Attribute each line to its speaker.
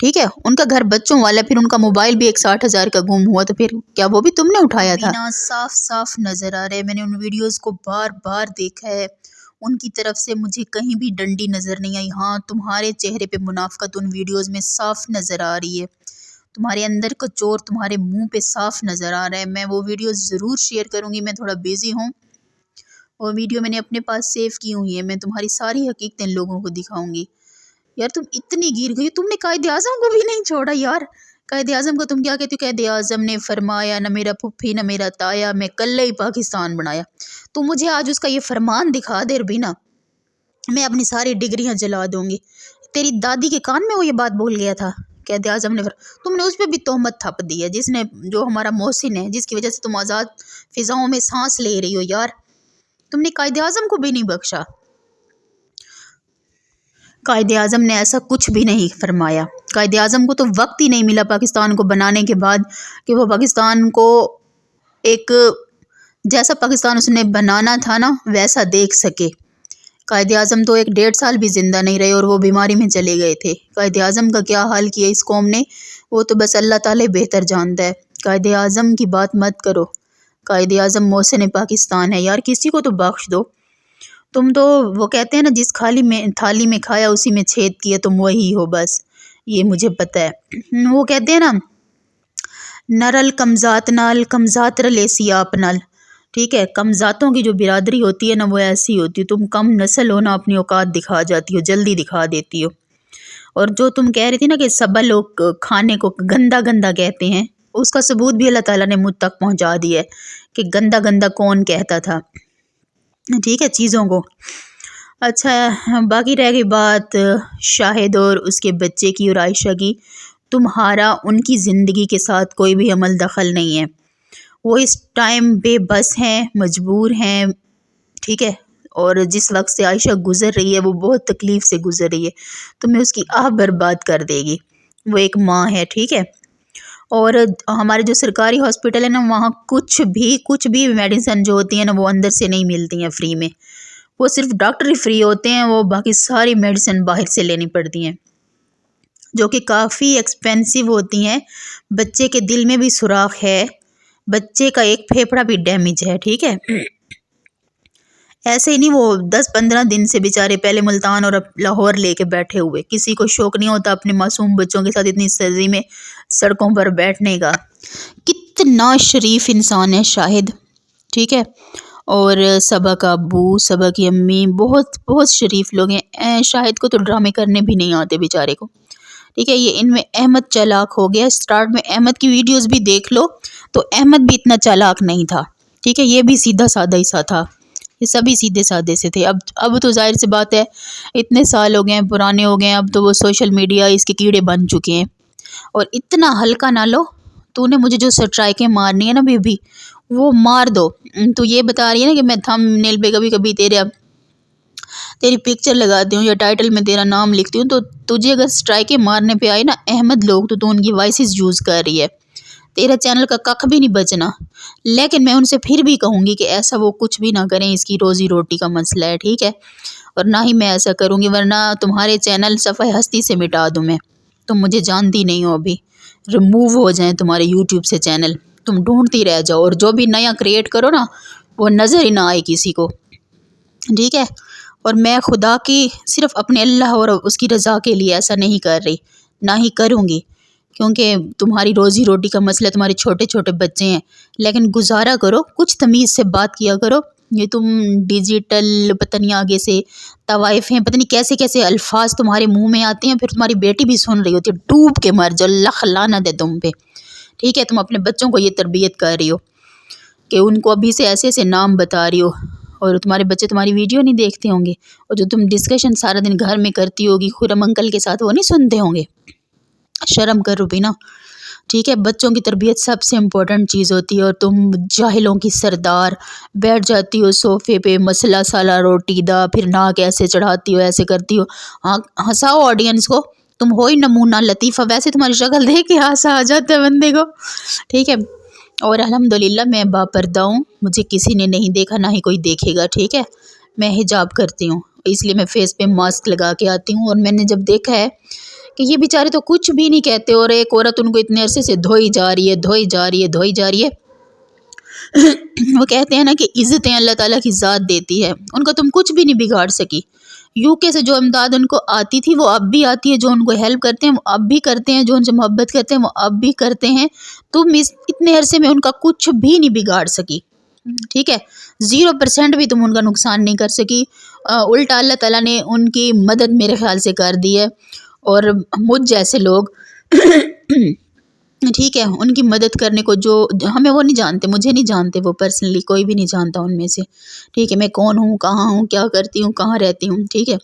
Speaker 1: ٹھیک ہے، ان کا گھر بچوں والا، پھر ان کا موبائل بھی ایک 60,000 کا گم ہوا، تو پھر کیا وہ بھی تم نے اٹھایا تھا؟ صاف صاف نظر آ رہا ہے، میں نے ان ویڈیوز کو بار بار دیکھا ہے، ان کی طرف سے مجھے کہیں بھی ڈنڈی نظر نہیں آئی۔ ہاں، تمہارے چہرے پہ منافقت ان ویڈیوز میں صاف نظر آ رہی ہے، تمہارے اندر کا چور تمہارے منہ پہ صاف نظر آ رہا ہے۔ میں وہ ویڈیوز ضرور شیئر کروں گی، میں تھوڑا بیزی ہوں، وہ ویڈیو میں نے اپنے پاس سیو کی ہوئی ہے، میں تمہاری ساری حقیقتیں لوگوں کو دکھاؤں گی۔ یار تم اتنی گر گئی، تم نے قائد اعظم کو بھی نہیں چھوڑا یار۔ قائد اعظم کو تم کیا کہتے ہو؟ قائد اعظم نے فرمایا نہ میرا پھپھی نہ میرا تایا، میں کلے ہی پاکستان بنایا۔ تو مجھے آج اس کا یہ فرمان دکھا دے ربینہ، میں اپنی ساری ڈگریاں جلا دوں گی۔ تیری دادی کے کان میں وہ یہ بات بول گیا تھا قائد اعظم نے، تم نے اس پہ بھی تہمت تھپ دی ہے، جس نے، جو ہمارا محسن ہے، جس کی وجہ سے تم آزاد فضاؤں میں سانس لے رہی ہو یار، تم نے قائد اعظم کو بھی نہیں بخشا۔ قائد اعظم نے ایسا کچھ بھی نہیں فرمایا، قائد اعظم کو تو وقت ہی نہیں ملا پاکستان کو بنانے کے بعد کہ وہ پاکستان کو ایک جیسا پاکستان اس نے بنانا تھا نا ویسا دیکھ سکے۔ قائد اعظم تو 1.5 سال بھی زندہ نہیں رہے اور وہ بیماری میں چلے گئے تھے۔ قائد اعظم کا کیا حال کیا اس قوم نے، وہ تو بس اللہ تعالی بہتر جانتا ہے۔ قائد اعظم کی بات مت کرو، قائد اعظم محسن پاکستان ہے یار، کسی کو تو بخش دو۔ تم تو وہ کہتے ہیں نا، جس تھالی میں کھایا اسی میں چھید کیا، تم وہی ہو بس، یہ مجھے پتہ ہے۔ وہ کہتے ہیں نا، نرل کمزات نال کمزات رلے سیاپ نال، ٹھیک ہے، کم ذاتوں کی جو برادری ہوتی ہے نا وہ ایسی ہوتی ہے، تم کم نسل ہو نا، اپنی اوقات دکھا جاتی ہو، جلدی دکھا دیتی ہو۔ اور جو تم کہہ رہی تھی نا کہ سبا لوگ کھانے کو گندا گندا کہتے ہیں، اس کا ثبوت بھی اللہ تعالیٰ نے مجھ تک پہنچا دیا ہے کہ گندا گندا کون کہتا تھا، ٹھیک ہے، چیزوں کو۔ اچھا، باقی رہ گئی بات شاہد اور اس کے بچے کی اور عائشہ کی، تمہارا ان کی زندگی کے ساتھ کوئی بھی عمل دخل نہیں ہے، وہ اس ٹائم بے بس ہیں، مجبور ہیں، ٹھیک ہے، اور جس وقت سے عائشہ گزر رہی ہے وہ بہت تکلیف سے گزر رہی ہے، تمہیں اس کی آہ برباد کر دے گی، وہ ایک ماں ہے، ٹھیک ہے۔ اور ہمارے جو سرکاری ہاسپٹل ہے نا، وہاں کچھ بھی میڈیسن جو ہوتی ہیں نا وہ اندر سے نہیں ملتی ہیں فری میں، وہ صرف ڈاکٹر ہی فری ہوتے ہیں، وہ باقی ساری میڈیسن باہر سے لینی پڑتی ہیں، جو کہ کافی ایکسپینسو ہوتی ہیں۔ بچے کے دل میں بھی سوراخ ہے، بچے کا ایک پھیپھڑا بھی ڈیمیج ہے، ٹھیک ہے۔ ایسے ہی نہیں، وہ 10-15 دن سے بیچارے پہلے ملتان اور اب لاہور لے کے بیٹھے ہوئے، کسی کو شوق نہیں ہوتا اپنے معصوم بچوں کے ساتھ اتنی سردی میں سڑکوں پر بیٹھنے کا۔ کتنا شریف انسان ہے شاہد، ٹھیک ہے، اور صبا کا ابو، صبا کی امی بہت بہت شریف لوگ ہیں۔ شاہد کو تو ڈرامے کرنے بھی نہیں آتے بیچارے کو، ٹھیک ہے۔ یہ ان میں احمد چالاک ہو گیا، سٹارٹ میں احمد کی ویڈیوز بھی دیکھ لو تو احمد بھی اتنا چالاک نہیں تھا، ٹھیک ہے، یہ بھی سیدھا سادہ ہی سا تھا، یہ سبھی سیدھے سادے سے تھے۔ اب تو ظاہر سی بات ہے، اتنے سال ہو گئے ہیں، پرانے ہو گئے ہیں، اب تو وہ سوشل میڈیا اس کے کیڑے بن چکے ہیں۔ اور اتنا ہلکا نہ لو، تو نے مجھے جو سٹرائکیں مارنی ہے نا بیبی، وہ مار دو۔ تو یہ بتا رہی ہے نا کہ میں تھم نیل پہ کبھی کبھی تیری پکچر لگاتی ہوں یا ٹائٹل میں تیرا نام لکھتی ہوں، تو تجھے اگر سٹرائکیں مارنے پہ آئی نا احمد لوگ، تو ان کی وائسز یوز کر رہی ہے، تیرا چینل کا ککھ بھی نہیں بچنا۔ لیکن میں ان سے پھر بھی کہوں گی کہ ایسا وہ کچھ بھی نہ کریں، اس کی روزی روٹی کا مسئلہ ہے، ٹھیک ہے، اور نہ ہی میں ایسا کروں گی، ورنہ تمہارے چینل صفحہ ہستی سے مٹا دوں میں، تم مجھے جانتی نہیں ہو، ابھی ریموو ہو جائیں تمہارے یوٹیوب سے چینل، تم ڈھونڈتی رہ جاؤ، اور جو بھی نیا کریٹ کرو نا وہ نظر ہی نہ آئے کسی کو، ٹھیک ہے۔ اور میں خدا کی صرف اپنے اللہ اور اس کی رضا کے لیے ایسا نہیں کر رہی، نہ ہی کروں گی، کیونکہ تمہاری روزی روٹی کا مسئلہ، تمہارے چھوٹے چھوٹے بچے ہیں، لیکن گزارا کرو، کچھ تمیز سے بات کیا کرو۔ یہ تم ڈیجیٹل پتہ نہیں آگے سے طوائف ہیں، پتہ نہیں کیسے کیسے الفاظ تمہارے منہ میں آتے ہیں، پھر تمہاری بیٹی بھی سن رہی ہوتی ہے، ڈوب کے مر جاؤ، لخ لعنت ہے تم پہ، ٹھیک ہے۔ تم اپنے بچوں کو یہ تربیت کر رہی ہو کہ ان کو ابھی سے ایسے ایسے نام بتا رہی ہو، اور تمہارے بچے تمہاری ویڈیو نہیں دیکھتے ہوں گے، اور جو تم ڈسکشن سارا دن گھر میں کرتی ہوگی خرم انکل کے ساتھ، وہ نہیں سنتے ہوں گے۔ شرم کرو بھی نا، ٹھیک ہے، بچوں کی تربیت سب سے امپورٹنٹ چیز ہوتی ہے، اور تم جاہلوں کی سردار بیٹھ جاتی ہو صوفے پہ، مسئلہ سالہ روٹی دا، پھر ناک ایسے چڑھاتی ہو، ایسے کرتی ہو، ہاں ہنساؤ آڈینس کو، تم ہو ہی نمونہ لطیفہ، ویسے تمہاری شکل دیکھ کے ہنسا آ جاتا ہے بندے کو، ٹھیک ہے۔ اور الحمدللہ میں باپردہ ہوں، مجھے کسی نے نہیں دیکھا، نہ ہی کوئی دیکھے گا، ٹھیک ہے، میں حجاب کرتی ہوں، اس لیے میں فیس پہ ماسک لگا کے آتی ہوں، اور میں نے جب دیکھا ہے کہ یہ بیچارے تو کچھ بھی نہیں کہتے اور ایک عورت ان کو اتنے عرصے سے دھوئی جا رہی ہے دھوئی جا رہی ہے دھوئی جا رہی ہے۔ وہ کہتے ہیں نا کہ عزتیں اللہ تعالیٰ کی ذات دیتی ہے، ان کو تم کچھ بھی نہیں بگاڑ سکی۔ یو کے سے جو امداد ان کو آتی تھی وہ اب بھی آتی ہے، جو ان کو ہیلپ کرتے ہیں وہ اب بھی کرتے ہیں، جو ان سے محبت کرتے ہیں وہ اب بھی کرتے ہیں۔ تم اتنے عرصے میں ان کا کچھ بھی نہیں بگاڑ سکی، ٹھیک ہے، 0% بھی تم ان کا نقصان نہیں کر سکی۔ الٹا اللہ تعالیٰ نے ان کی مدد میرے خیال سے کر دی ہے، اور مجھ جیسے لوگ ٹھیک ہے ان کی مدد کرنے کو جو ہمیں وہ نہیں جانتے، مجھے نہیں جانتے وہ پرسنلی، کوئی بھی نہیں جانتا ان میں سے، ٹھیک ہے، میں کون ہوں، کہاں ہوں، کیا کرتی ہوں، کہاں رہتی ہوں، ٹھیک ہے۔